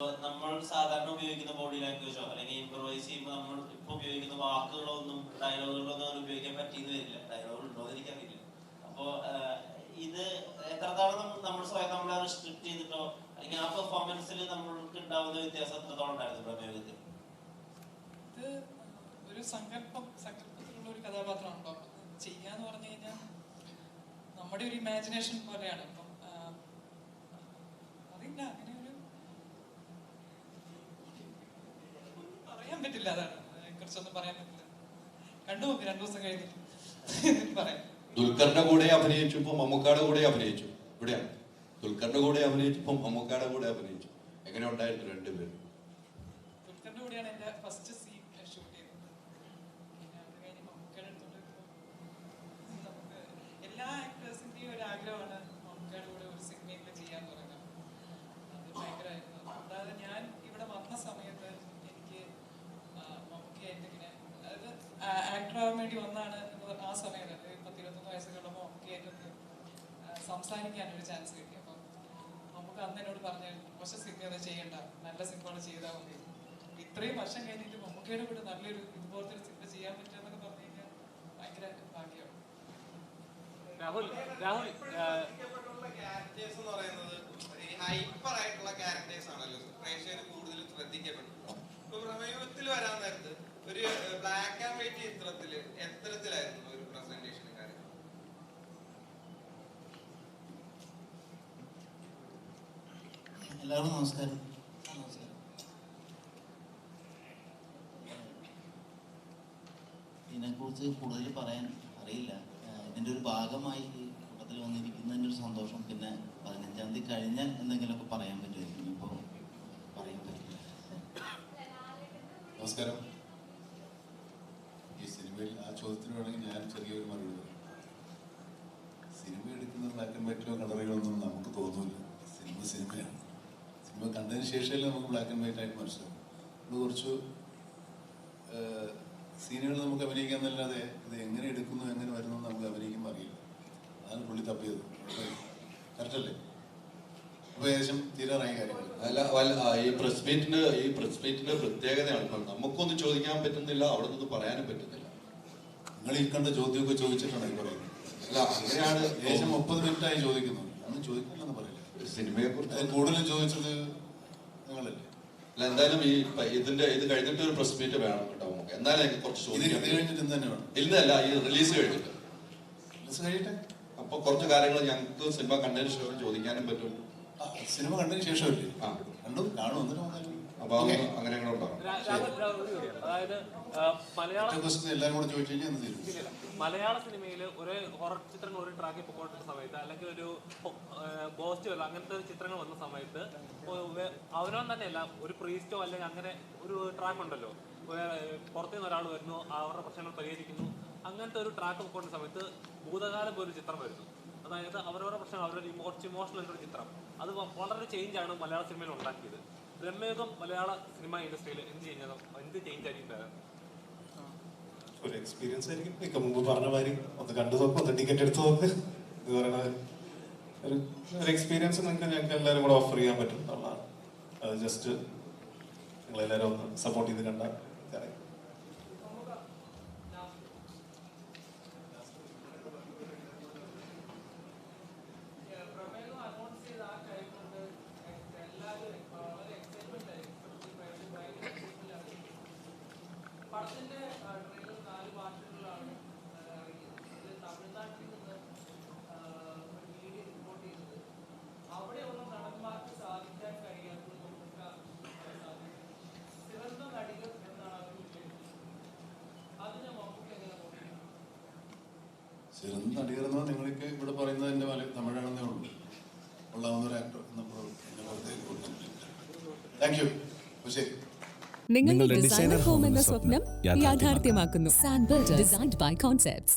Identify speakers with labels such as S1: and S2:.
S1: നമ്മൾ സാധാരണ ഉപയോഗിക്കുന്ന ബോഡി ലാംഗ്വേജോ അല്ലെങ്കിൽ ഇംപ്രവൈസ് ചെയ്യുമ്പോൾ നമ്മൾ ഇപ്പൊ ഉപയോഗിക്കുന്ന വാക്കുകളോ ഒന്നും ഡയലോഗുകളോ ഒന്നും ഉപയോഗിക്കാൻ പറ്റിയെന്ന് വരില്ല. ഡയലോഗ് ഉണ്ടോ എന്ന് എനിക്കറിയില്ല. അപ്പോ ഇത് എത്രത്തോളം നമ്മൾ സ്വയം നമ്മളെ റിസ്ട്രിക്ട് ചെയ്തിട്ടോ അല്ലെങ്കിൽ ആ പെർഫോമൻസിൽ നമ്മൾക്ക് ഉണ്ടാവുന്ന വ്യത്യാസം എത്രത്തോളം ഉണ്ടായിരുന്നു പ്രമേയത്തിൽ?
S2: ഇത് ഒരു സങ്കല്പത്തിലുള്ള ഒരു കഥാപാത്രമാണല്ലോ. ചെയ്യാന്ന് പറഞ്ഞു കഴിഞ്ഞാൽ നമ്മുടെ ഒരു ഇമാജിനേഷൻ പോലെയാണ്. ഇപ്പം അതില്ല, അങ്ങനെ ഒരു പറയാൻ പറ്റില്ല. അതാണ് കുറിച്ചൊന്നും പറയാൻ പറ്റില്ല. കണ്ടു നോക്കി 2 ദിവസം കഴിഞ്ഞിട്ട് പറയാം.
S3: ദുൽഖറിന്റെ കൂടെ അഭിനയിച്ചു, ഇപ്പൊ മമ്മൂക്കാടെ കൂടെ അഭിനയിച്ചു. ഇവിടെയാണ് ദുൽഖറിന്റെ കൂടെ അഭിനയിച്ചു, ഇപ്പൊ മമ്മൂക്കാടെ കൂടെ അഭിനയിച്ചു. എങ്ങനെ ഉണ്ടായിരുന്നു രണ്ടുപേരും?
S2: ദുൽഖറിന്റെ കൂടെയാണ് എന്റെ ഫസ്റ്റ് സീൻ ഷൂട്ട് ചെയ്തത്. പിന്നെ അത് കഴിഞ്ഞ് മമ്മൂക്കയുടെ അടുത്തോട്ട് നമുക്ക് എല്ലാ ആക്ടേഴ്സിന്റെയും ഒരു ആഗ്രഹമാണ് മമ്മൂക്കയുടെ കൂടെ ഒരു സിനിമയിൽ ചെയ്യാന്ന് പറയുന്നത്. അത് ഭയങ്കരമായിരുന്നു. അതായത് ഞാൻ ഇവിടെ വന്ന സമയത്ത് എനിക്ക് മമ്മൂക്കയായിട്ട് ഇങ്ങനെ, അതായത് ആക്ടർ ആവാൻ വേണ്ടി വന്നാണ് ആ സമയത്ത് 10-21 വയസ്സുകളുമ്പോൾ മമ്മൂക്കയായിട്ടൊന്ന് സംസാരിക്കാൻ ഒരു ചാൻസ് കിട്ടി. അപ്പം നമുക്ക് അന്ന് എന്നോട് പറഞ്ഞു, കുറച്ച് സിനിമ ഒന്നും ചെയ്യണ്ട, നല്ല സിനിമകൾ ചെയ്താൽ മതി. ഇത്രയും വർഷം കഴിഞ്ഞിട്ട് മമ്മൂക്കയുടെ കൂടെ നല്ലൊരു ഇതുപോലത്തെ ഒരു സിനിമ ചെയ്യാൻ പറ്റുമെന്നൊക്കെ പറഞ്ഞു കഴിഞ്ഞാൽ ഭയങ്കര ഭാഗ്യമാണ്.
S4: ക്യാരക്ടേഴ്സ് എന്ന് പറയുന്നത് ഹൈപ്പർ ആയിട്ടുള്ള ക്യാരക്ടേഴ്സ് ആണല്ലോ പ്രേക്ഷകർ കൂടുതൽ ശ്രദ്ധിക്കപ്പെട്ടു. ഇപ്പൊ പ്രമേയത്തിൽ വരാൻ നേരത്ത് ഒരു ബ്ലാക്ക് ആൻഡ് വൈറ്റ് ചിത്രത്തില് എത്തരത്തിലായിരുന്നു ഒരു പ്രസന്റേഷൻ കാര്യം?
S5: എല്ലാവർക്കും നമസ്കാരം. ഇതിനെക്കുറിച്ച് കൂടുതൽ പറയാൻ അറിയില്ല. ഇതിൻ്റെ ഒരു ഭാഗമായി ഈ കൂട്ടത്തിൽ വന്നിരിക്കുന്നതിൻ്റെ ഒരു സന്തോഷം. പിന്നെ 15-ാം തീയതി കഴിഞ്ഞാൽ എന്തെങ്കിലുമൊക്കെ പറയാൻ പറ്റുമായിരിക്കും. ഇപ്പോൾ പറയാൻ പറ്റില്ല.
S6: നമസ്കാരം. ഈ സിനിമയിൽ ആ ചോദ്യത്തിന് വേണമെങ്കിൽ ഞാൻ ചെറിയൊരു മറുപടി പറയും. സിനിമ എടുക്കുന്ന ബ്ലാക്ക് ആൻഡ് വൈറ്റിലോ കളറുകളൊന്നും നമുക്ക് തോന്നില്ല. സിനിമയാണ്. സിനിമ കണ്ടതിന് ശേഷമല്ലേ നമുക്ക് ബ്ലാക്ക് ആൻഡ് വൈറ്റ് ആയിട്ട് മനസ്സിലാവും. നമ്മൾ കുറച്ച് സീനുകൾ നമുക്ക് അഭിനയിക്കാന്നല്ലാതെ ഇത് എങ്ങനെ എടുക്കുന്നു എങ്ങനെ വരുന്നു നമുക്ക് അഭിനയിക്കുമ്പോൾ അറിയില്ല. അതാണ് പുള്ളി തപ്പിയത്. കറക്റ്റല്ലേ? അപ്പോൾ ഏകദേശം തീരാറായ കാര്യങ്ങൾ.
S3: അല്ല, ഈ പ്രസ് മീറ്റിന്റെ പ്രത്യേകതയാണ്. ഇപ്പം നമുക്കൊന്നും ചോദിക്കാൻ പറ്റുന്നില്ല, അവിടെ നിന്ന് പറയാനും പറ്റുന്നില്ല.
S6: നിങ്ങൾ ഈ കണ്ട ചോദ്യമൊക്കെ ചോദിച്ചിട്ടാണ് ഈ പറയുന്നത്.
S3: അല്ല, അങ്ങനെയാണ്.
S6: ഏകദേശം 30 മിനിറ്റായി ചോദിക്കുന്നു. ഒന്നും ചോദിക്കില്ലെന്ന് പറയില്ല.
S3: സിനിമയെ കുറിച്ച്
S6: കൂടുതലും ചോദിച്ചത് നിങ്ങളല്ലേ?
S3: അല്ല, എന്തായാലും ഇത് കഴിഞ്ഞിട്ട് ഒരു പ്രസ് മീറ്റ് വേണം കേട്ടോ. എന്നാലും എനിക്ക് കുറച്ച് ചോദിക്കാം.
S6: കഴിഞ്ഞിട്ട് ഇന്ന് തന്നെ വേണം.
S3: ഇന്നല്ല, ഈ റിലീസ് കഴിഞ്ഞിട്ട്.
S6: റിലീസ് കഴിയട്ടെ.
S3: അപ്പൊ കുറച്ച് കാര്യങ്ങൾ ഞങ്ങൾക്ക് സിനിമ കണ്ടതിന് ശേഷം ചോദിക്കാനും പറ്റും.
S6: സിനിമ കണ്ടതിന് ശേഷമല്ലേ? കണ്ടു കാണും. എന്നിട്ട്
S3: അപ്പൊ അങ്ങനെ ഉണ്ടാവും.
S7: അതായത്
S6: എല്ലാവരും കൂടെ ചോദിച്ചു കഴിഞ്ഞാൽ
S7: മലയാള സിനിമയിൽ ഒരു ഹൊറർ ചിത്രങ്ങൾ ഒരു ട്രാക്കിൽ പൊക്കോട്ടുന്ന സമയത്ത്, അല്ലെങ്കിൽ ഒരു ഗോസ്റ്റ് അങ്ങനത്തെ ചിത്രങ്ങൾ വന്ന സമയത്ത് അവനോ തന്നെയല്ല, ഒരു പ്രീസ്റ്റോ അല്ലെങ്കിൽ അങ്ങനെ ഒരു ട്രാക്ക് ഉണ്ടല്ലോ, പുറത്തുനിന്ന് ഒരാൾ വരുന്നു, അവരുടെ പ്രശ്നങ്ങൾ പരിഹരിക്കുന്നു, അങ്ങനത്തെ ഒരു ട്രാക്ക് പൊക്കോട്ടുന്ന സമയത്ത് ഭൂതകാലം പോലൊരു ചിത്രം വരുന്നു. അതായത് അവരവരുടെ പ്രശ്നം അവരുടെ കുറച്ച് ഇമോഷണൽ ആയിട്ടൊരു ചിത്രം. അത് വളരെ ചേഞ്ചാണ് മലയാള സിനിമയിൽ ഉണ്ടാക്കിയത്. ബ്രഹ്മയുഗം മലയാള സിനിമ ഇൻഡസ്ട്രിയിൽ എന്ത് ചേഞ്ച് ആയിരിക്കും?
S8: ഒരു എക്സ്പീരിയൻസ് ആയിരിക്കും. ഇപ്പൊ മുമ്പ് പറഞ്ഞ മാതിരി ഒന്ന് കണ്ടു നോക്കും, ഒന്ന് ടിക്കറ്റ് എടുത്ത് നോക്ക്. ഇത് പറയുന്നത് ഒരു എക്സ്പീരിയൻസ് ഞങ്ങൾക്ക് എല്ലാവരും കൂടെ ഓഫർ ചെയ്യാൻ പറ്റും എന്നുള്ളതാണ്. അത് ജസ്റ്റ് നിങ്ങളെല്ലാവരും ഒന്ന് സപ്പോർട്ട് ചെയ്ത് കണ്ടാൽ
S6: ചെറുത് നടികരെന്നോ നിങ്ങൾക്ക് ഇവിടെ പറയുന്നത് എൻ്റെ തമിഴാണെന്നേ ഉള്ളൂ. ഉള്ളാവുന്ന ഒരു ആക്ടർ നമ്മൾ താങ്ക് യു. ശരി.
S9: നിങ്ങളുടെ ഡിസൈനർ ഹോം എന്ന സ്വപ്നം യാഥാർത്ഥ്യമാക്കുന്നു. സാൻബിൾഡ് ഡിസൈൻഡ് ബൈ കോൺസെപ്റ്റ്സ്.